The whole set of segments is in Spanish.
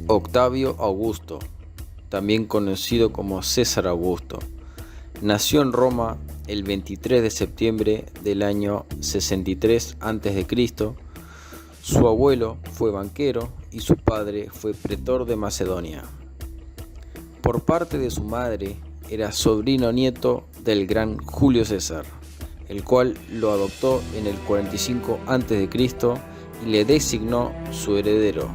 Octavio Augusto, también conocido como César Augusto, nació en Roma el 23 de septiembre del año 63 a.C. Su abuelo fue banquero y su padre fue pretor de Macedonia. Por parte de su madre era sobrino nieto del gran Julio César, el cual lo adoptó en el 45 a.C. y le designó su heredero.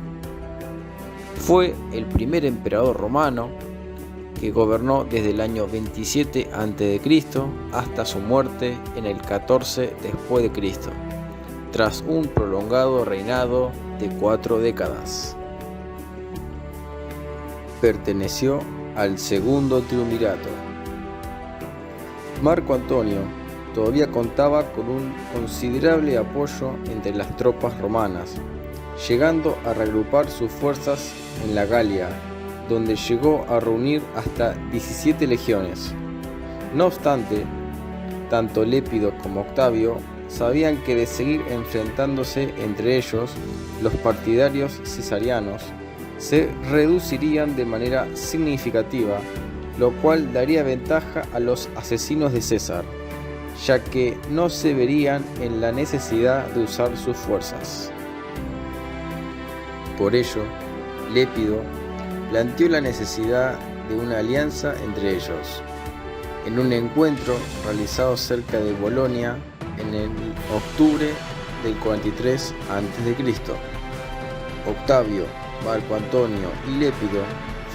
Fue el primer emperador romano que gobernó desde el año 27 a.C. hasta su muerte en el 14 después de Cristo, tras un prolongado reinado de 4 décadas. Perteneció al segundo triunvirato. Marco Antonio todavía contaba con un considerable apoyo entre las tropas romanas, llegando a reagrupar sus fuerzas en la Galia, donde llegó a reunir hasta 17 legiones. No obstante, tanto Lépido como Octavio sabían que de seguir enfrentándose entre ellos, los partidarios cesarianos se reducirían de manera significativa, lo cual daría ventaja a los asesinos de César, ya que no se verían en la necesidad de usar sus fuerzas. Por ello, Lépido planteó la necesidad de una alianza entre ellos, en un encuentro realizado cerca de Bolonia en el octubre del 43 a.C. Octavio, Marco Antonio y Lépido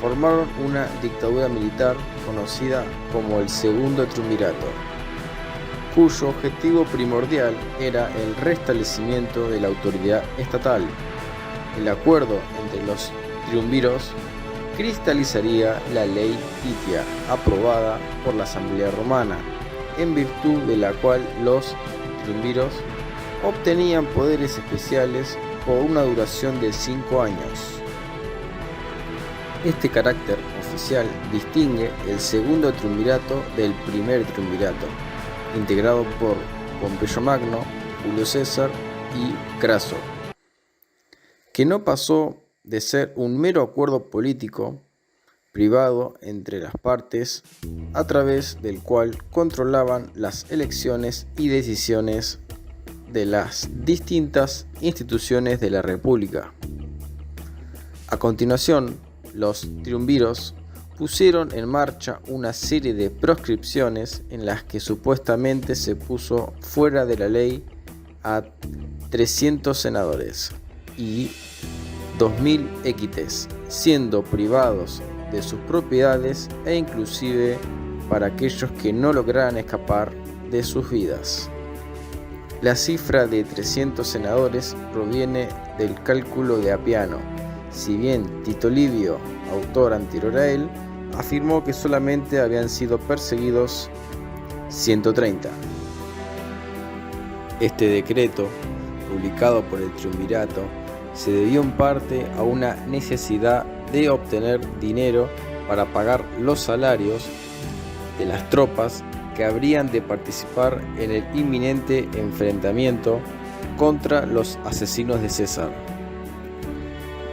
formaron una dictadura militar conocida como el Segundo Triunvirato, cuyo objetivo primordial era el restablecimiento de la autoridad estatal. El acuerdo entre los triunviros cristalizaría la ley Titia, aprobada por la Asamblea Romana, en virtud de la cual los triunviros obtenían poderes especiales por una duración de 5 años. Este carácter oficial distingue el segundo triunvirato del primer triunvirato, integrado por Pompeyo Magno, Julio César y Craso, que no pasó de ser un mero acuerdo político privado entre las partes, a través del cual controlaban las elecciones y decisiones de las distintas instituciones de la República. A continuación, los triunviros pusieron en marcha una serie de proscripciones en las que supuestamente se puso fuera de la ley a 300 senadores y 2000 equites, siendo privados de sus propiedades e inclusive para aquellos que no lograran escapar de sus vidas. La cifra de 300 senadores proviene del cálculo de Apiano, si bien Tito Livio, autor anterior a él, afirmó que solamente habían sido perseguidos 130. Este decreto, publicado por el triunvirato, se debió en parte a una necesidad de obtener dinero para pagar los salarios de las tropas que habrían de participar en el inminente enfrentamiento contra los asesinos de César,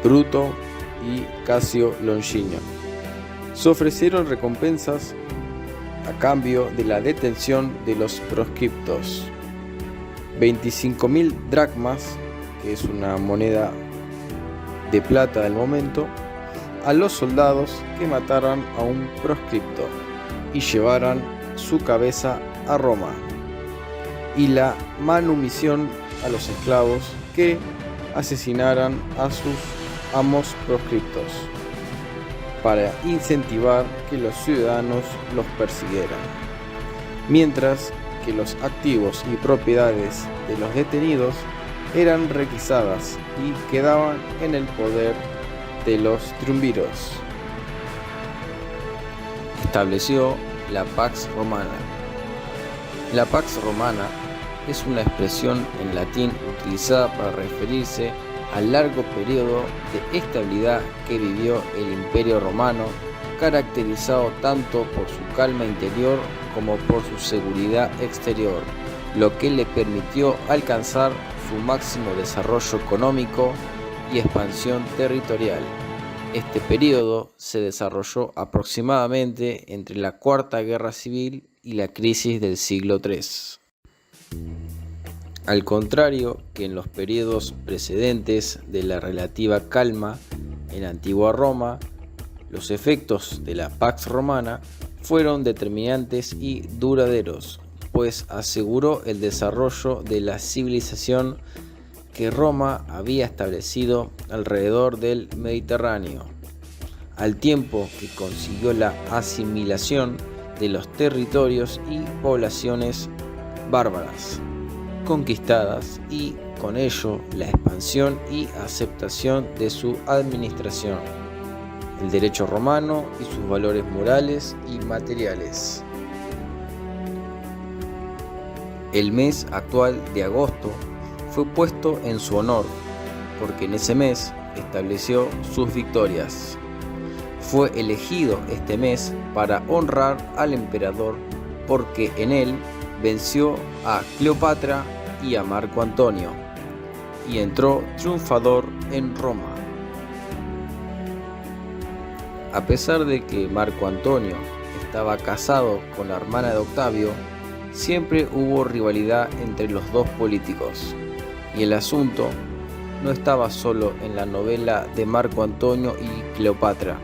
Bruto y Casio Longinio. Se ofrecieron recompensas a cambio de la detención de los proscriptos: 25.000 dracmas, que es una moneda de plata del momento, a los soldados que mataran a un proscripto y llevaran su cabeza a Roma, y la manumisión a los esclavos que asesinaran a sus amos proscriptos, para incentivar que los ciudadanos los persiguieran, mientras que los activos y propiedades de los detenidos eran requisadas y quedaban en el poder de los triunviros. Estableció la Pax Romana. La Pax Romana es una expresión en latín utilizada para referirse al largo periodo de estabilidad que vivió el Imperio Romano, caracterizado tanto por su calma interior como por su seguridad exterior, lo que le permitió alcanzar su máximo desarrollo económico y expansión territorial. Este periodo se desarrolló aproximadamente entre la Cuarta Guerra Civil y la crisis del siglo III. Al contrario que en los periodos precedentes de la relativa calma en antigua Roma, los efectos de la Pax Romana fueron determinantes y duraderos, pues aseguró el desarrollo de la civilización que Roma había establecido alrededor del Mediterráneo, al tiempo que consiguió la asimilación de los territorios y poblaciones bárbaras conquistadas y con ello la expansión y aceptación de su administración, el derecho romano y sus valores morales y materiales. El mes actual de agosto fue puesto en su honor, porque en ese mes estableció sus victorias. Fue elegido este mes para honrar al emperador, porque en él venció a Cleopatra y a Marco Antonio, y entró triunfador en Roma. A pesar de que Marco Antonio estaba casado con la hermana de Octavio, siempre hubo rivalidad entre los dos políticos, y el asunto no estaba solo en la novela de Marco Antonio y Cleopatra.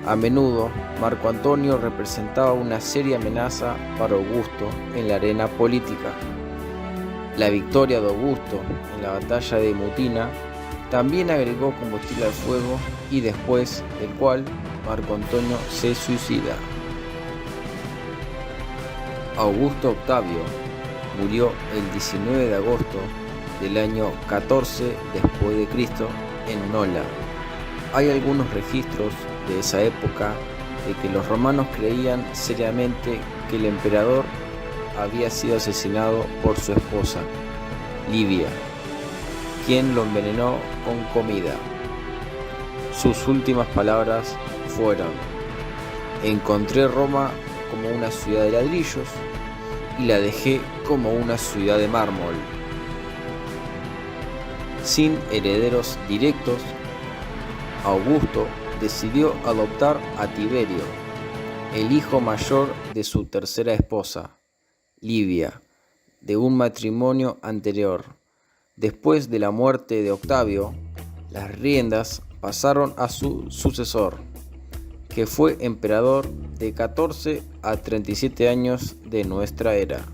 A menudo, Marco Antonio representaba una seria amenaza para Augusto en la arena política. La victoria de Augusto en la batalla de Mutina también agregó combustible al fuego, y después del cual Marco Antonio se suicida. Augusto Octavio murió el 19 de agosto del año 14 después de Cristo en Nola. Hay algunos registros de esa época de que los romanos creían seriamente que el emperador había sido asesinado por su esposa, Livia, quien lo envenenó con comida. Sus últimas palabras fueron: encontré Roma como una ciudad de ladrillos y la dejé como una ciudad de mármol. Sin herederos directos, Augusto decidió adoptar a Tiberio, el hijo mayor de su tercera esposa, Livia, de un matrimonio anterior. Después de la muerte de Octavio, las riendas pasaron a su sucesor, que fue emperador de 14 a 37 años de nuestra era.